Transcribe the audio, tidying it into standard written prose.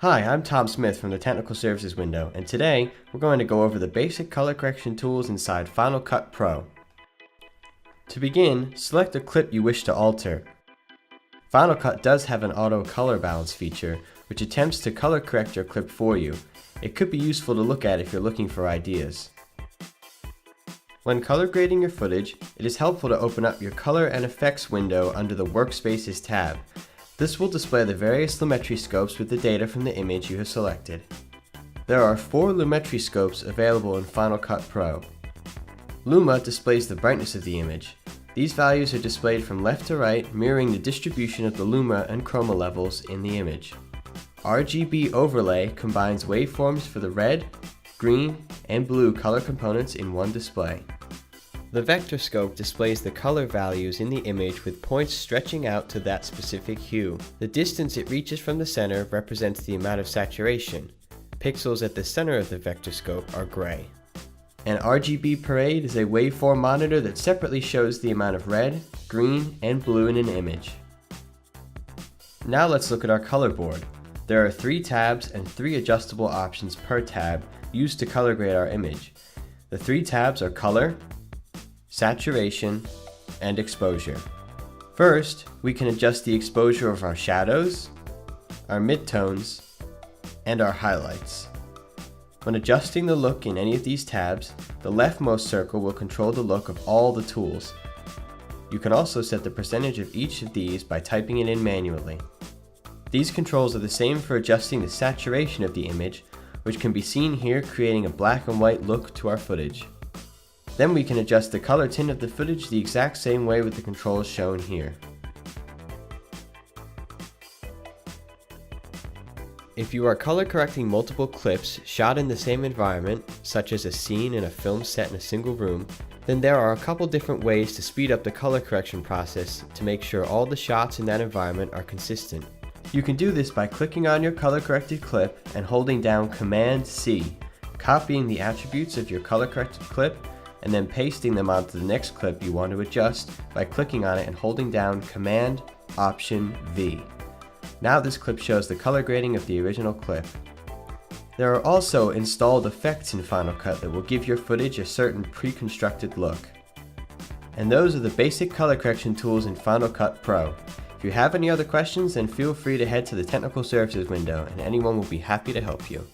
Hi, I'm Tom Smith from the Technical Services window, and today we're going to go over the basic color correction tools inside Final Cut Pro. To begin, select a clip you wish to alter. Final Cut does have an auto color balance feature, which attempts to color correct your clip for you. It could be useful to look at if you're looking for ideas. When color grading your footage, it is helpful to open up your Color and Effects window under the Workspaces tab. This will display the various Lumetri scopes with the data from the image you have selected. There are 4 Lumetri scopes available in Final Cut Pro. Luma displays the brightness of the image. These values are displayed from left to right, mirroring the distribution of the Luma and Chroma levels in the image. RGB Overlay combines waveforms for the red, green, and blue color components in one display. The vector scope displays the color values in the image with points stretching out to that specific hue. The distance it reaches from the center represents the amount of saturation. Pixels at the center of the vector scope are gray. An RGB Parade is a waveform monitor that separately shows the amount of red, green, and blue in an image. Now let's look at our color board. There are 3 tabs and 3 adjustable options per tab used to color grade our image. The 3 tabs are Color, Saturation, and Exposure. First, we can adjust the exposure of our shadows, our midtones, and our highlights. When adjusting the look in any of these tabs, the leftmost circle will control the look of all the tools. You can also set the percentage of each of these by typing it in manually. These controls are the same for adjusting the saturation of the image, which can be seen here, creating a black and white look to our footage. Then we can adjust the color tint of the footage the exact same way with the controls shown here. If you are color correcting multiple clips shot in the same environment, such as a scene in a film set in a single room, then there are a couple different ways to speed up the color correction process to make sure all the shots in that environment are consistent. You can do this by clicking on your color corrected clip and holding down Command-C, copying the attributes of your color corrected clip, and then pasting them onto the next clip you want to adjust by clicking on it and holding down Command-Option-V. Now this clip shows the color grading of the original clip. There are also installed effects in Final Cut that will give your footage a certain pre-constructed look. And those are the basic color correction tools in Final Cut Pro. If you have any other questions, then feel free to head to the Technical Services window and anyone will be happy to help you.